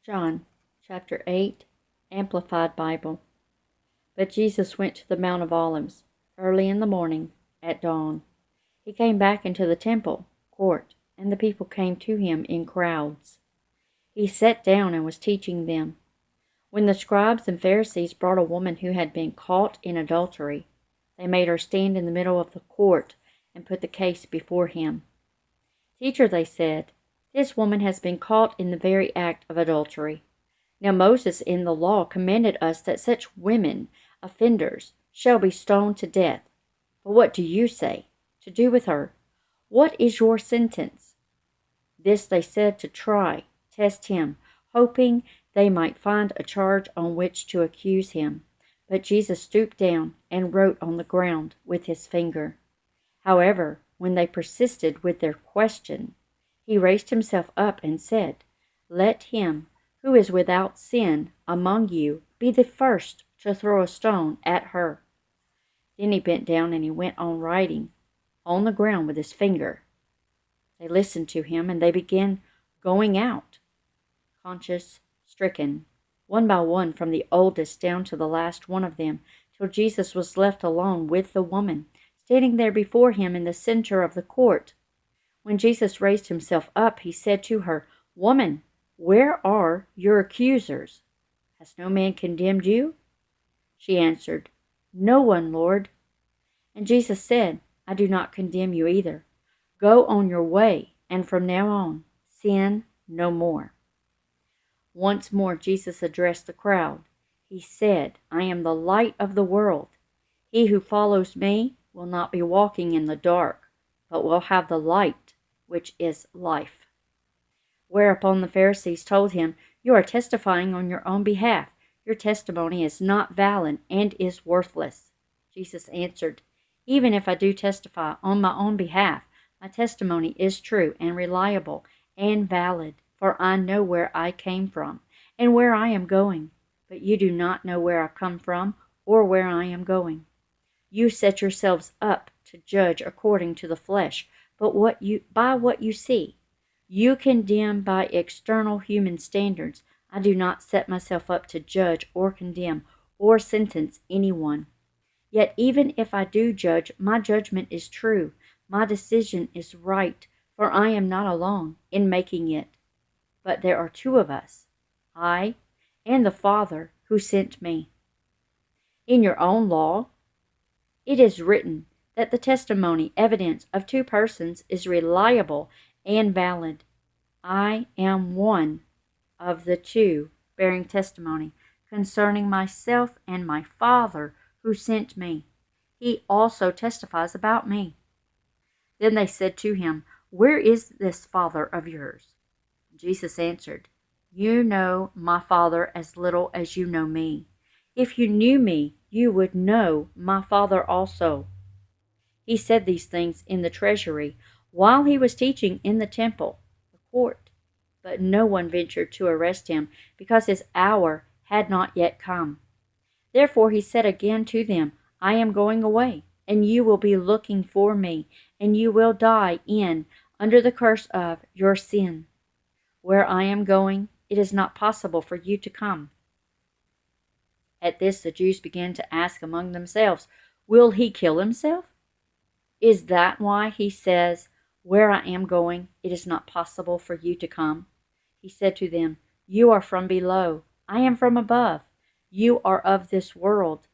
John chapter 8, Amplified Bible. But Jesus went to the Mount of Olives early in the morning at dawn. He came back into the temple court, and the people came to him in crowds. He sat down and was teaching them. When the scribes and Pharisees brought a woman who had been caught in adultery, they made her stand in the middle of the court and put the case before him. "Teacher," they said, "this woman has been caught in the very act of adultery. Now Moses in the law commanded us that such women, offenders, shall be stoned to death. But what do you say to do with her? What is your sentence?" This they said to test him, hoping they might find a charge on which to accuse him. But Jesus stooped down and wrote on the ground with his finger. However, when they persisted with their question, he raised himself up and said, "Let him who is without sin among you be the first to throw a stone at her." Then he bent down and he went on writing on the ground with his finger. They listened to him, and they began going out, conscience-stricken, one by one, from the oldest down to the last one of them, till Jesus was left alone with the woman, standing there before him in the center of the court. When Jesus raised himself up, he said to her, "Woman, where are your accusers? Has no man condemned you?" She answered, "No one, Lord." And Jesus said, "I do not condemn you either. Go on your way, and from now on, sin no more." Once more Jesus addressed the crowd. He said, "I am the light of the world. He who follows me will not be walking in the dark, but will have the light, which is life." Whereupon the Pharisees told him, "You are testifying on your own behalf. Your testimony is not valid and is worthless." Jesus answered, "Even if I do testify on my own behalf, my testimony is true and reliable and valid, for I know where I came from and where I am going, but you do not know where I come from or where I am going. You set yourselves up to judge according to the flesh, but by what you see. You condemn by external human standards. I do not set myself up to judge or condemn or sentence anyone. Yet even if I do judge, my judgment is true. My decision is right, for I am not alone in making it. But there are two of us, I and the Father who sent me. In your own law, it is written that the testimony, evidence of two persons is reliable and valid. I am one of the two, bearing testimony concerning myself and my Father who sent me. He also testifies about me." Then they said to him, "Where is this Father of yours?" Jesus answered, "You know my Father as little as you know me. If you knew me, you would know my Father also." He said these things in the treasury, while he was teaching in the temple, the court. But no one ventured to arrest him, because his hour had not yet come. Therefore he said again to them, "I am going away, and you will be looking for me, and you will die under the curse of your sin. Where I am going, it is not possible for you to come." At this the Jews began to ask among themselves, "Will he kill himself? Is that why he says, 'Where I am going, it is not possible for you to come'?" He said to them, "You are from below, I am from above. You are of this world,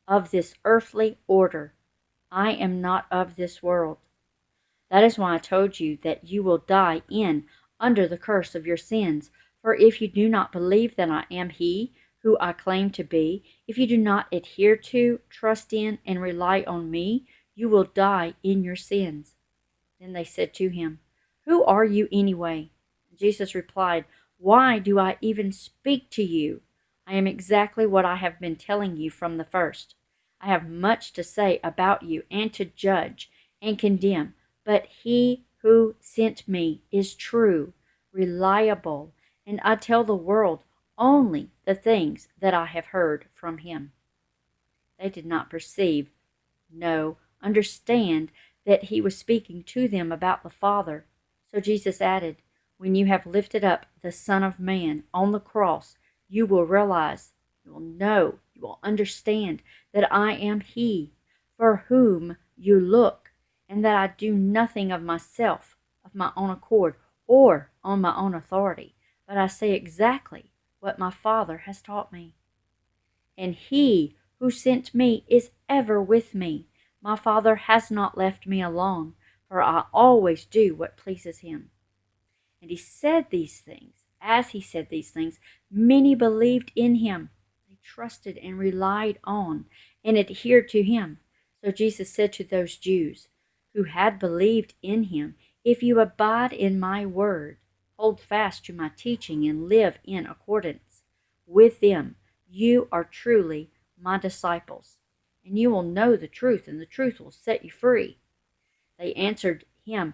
of this earthly order. I am not of this world. That is why I told you that you will die under the curse of your sins. For if you do not believe that I am he who I claim to be, if you do not adhere to, trust in, and rely on me, you will die in your sins." Then they said to him, "Who are you anyway?" Jesus replied, "Why do I even speak to you? I am exactly what I have been telling you from the first. I have much to say about you and to judge and condemn, but he who sent me is true, reliable, and I tell the world only the things that I have heard from him." They did not perceive, no, understand that he was speaking to them about the Father. So Jesus added, When you have lifted up the Son of Man on the cross, you will realize, you will know, you will understand that I am He for whom you look, and that I do nothing of myself, of my own accord, or on my own authority, but I say exactly what my Father has taught me. And He who sent me is ever with me. My Father has not left me alone, for I always do what pleases Him. And he said these things. As he said these things, many believed in him. They trusted and relied on and adhered to him. So Jesus said to those Jews who had believed in him, "If you abide in my word, hold fast to my teaching, and live in accordance with them, you are truly my disciples, and you will know the truth, and the truth will set you free." They answered him,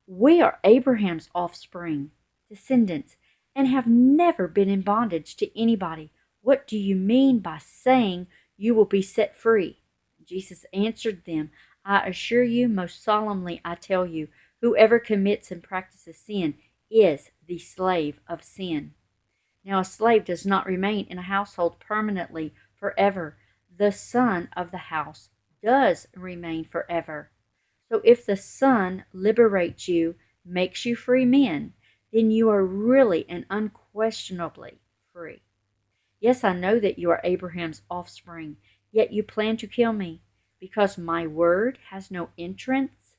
"We are Abraham's offspring, descendants, and have never been in bondage to anybody. What do you mean by saying you will be set free?" Jesus answered them, "I assure you, most solemnly I tell you, whoever commits and practices sin is the slave of sin. Now a slave does not remain in a household permanently forever. The son of the house does remain forever. So if the Son liberates you, makes you free men, then you are really and unquestionably free. Yes, I know that you are Abraham's offspring, yet you plan to kill me, because my word has no entrance,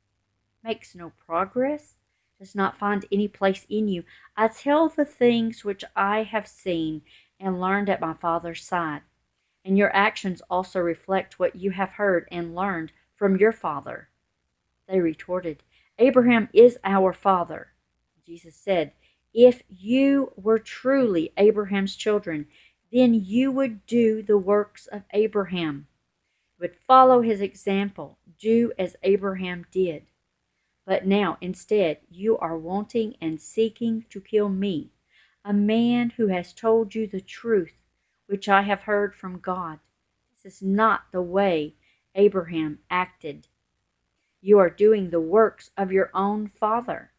makes no progress, does not find any place in you. I tell the things which I have seen and learned at my Father's side, and your actions also reflect what you have heard and learned from your father." They retorted, "Abraham is our father." Jesus said, "If you were truly Abraham's children, then you would do the works of Abraham, would follow his example, do as Abraham did. But now, instead, you are wanting and seeking to kill me, a man who has told you the truth, which I have heard from God. This is not the way Abraham acted. You are doing the works of your own father."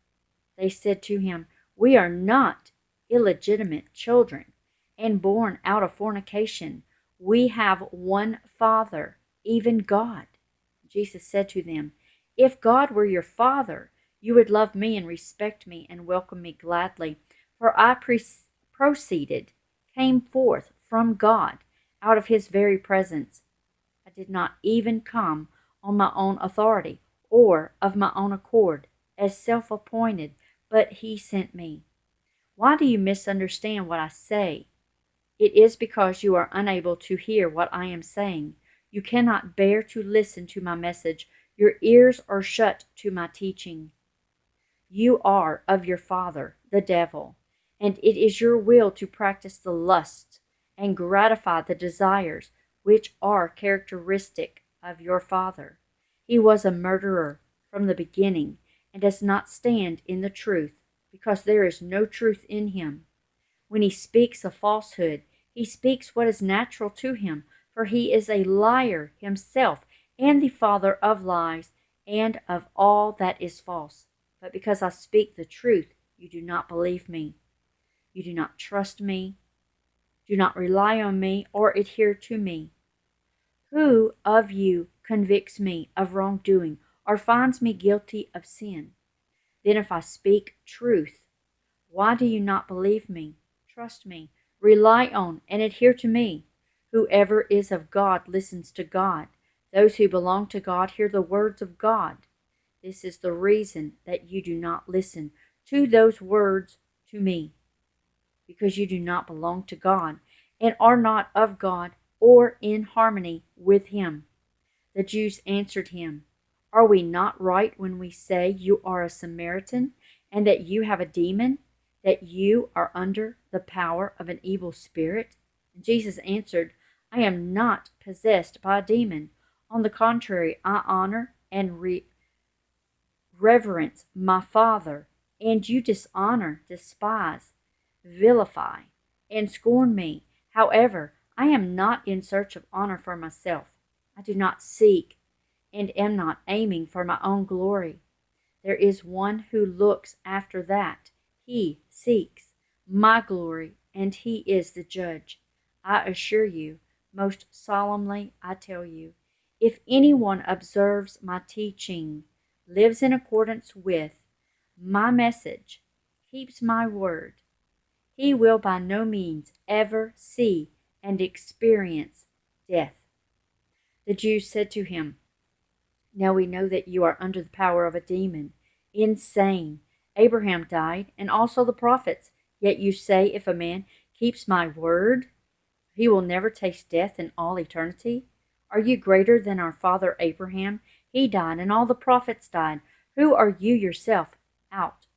They said to him, "We are not illegitimate children, and born out of fornication. We have one Father, even God." Jesus said to them, "If God were your Father, you would love me and respect me and welcome me gladly, for I came forth from God, out of his very presence. I did not even come on my own authority, or of my own accord, as self-appointed, but he sent me. Why do you misunderstand what I say? It is because you are unable to hear what I am saying. You cannot bear to listen to my message. Your ears are shut to my teaching. You are of your father, the devil, and it is your will to practice the lusts and gratify the desires which are characteristic of your father. He was a murderer from the beginning and does not stand in the truth, because there is no truth in him. When he speaks a falsehood, he speaks what is natural to him, for he is a liar himself and the father of lies and of all that is false. But because I speak the truth, you do not believe me. You do not trust me, do not rely on me, or adhere to me. Who of you convicts me of wrongdoing or finds me guilty of sin? Then if I speak truth, why do you not believe me? Trust me, rely on and adhere to me. Whoever is of God listens to God. Those who belong to God hear the words of God. This is the reason that you do not listen to those words to me, because you do not belong to God and are not of God or in harmony with him. The Jews answered him, "Are we not right when we say you are a Samaritan and that you have a demon, that you are under the power of an evil spirit?" And Jesus answered, "I am not possessed by a demon. On the contrary, I honor and reverence my Father, and you dishonor, despise, vilify, and scorn me. However, I am not in search of honor for myself. I do not seek and am not aiming for my own glory. There is one who looks after that, He seeks my glory, and he is the judge. I assure you, most solemnly I tell you, if anyone observes my teaching, lives in accordance with my message, keeps my word, he will by no means ever see and experience death. The Jews said to him, Now we know that you are under the power of a demon, insane. Abraham died, and also the prophets. Yet you say, if a man keeps my word, he will never taste death in all eternity. Are you greater than our father Abraham? He died, and all the prophets died. Who are you yourself out?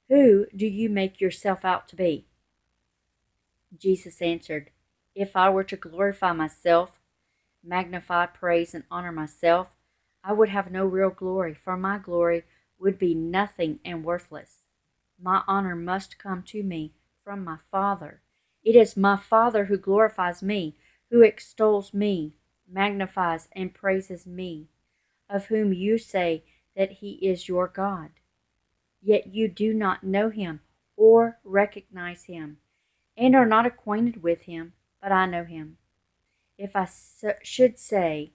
Who do you make yourself out to be? Jesus answered, If I were to glorify myself, magnify, praise, and honor myself, I would have no real glory, for my glory would be nothing and worthless. My honor must come to me from my Father. It is my Father who glorifies me, who extols me, magnifies, and praises me, of whom you say that he is your God. Yet you do not know him or recognize him, and are not acquainted with him, but I know him. If I should say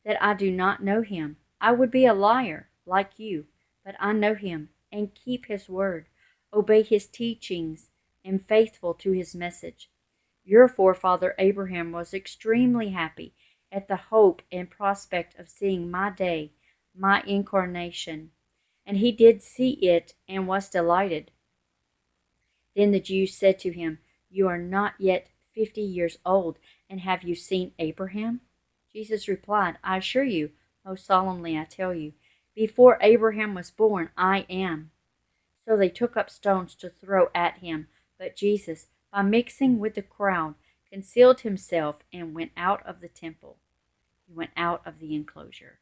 that I do not know him, I would be a liar like you, but I know him and keep his word, obey his teachings, and faithful to his message. Your forefather Abraham was extremely happy at the hope and prospect of seeing my day, my incarnation, and he did see it and was delighted. Then the Jews said to him, You are not yet 50 years old, and have you seen Abraham? Jesus replied, I assure you, most solemnly I tell you, before Abraham was born, I am. So they took up stones to throw at him, but Jesus, by mixing with the crowd, concealed himself and went out of the temple. He went out of the enclosure.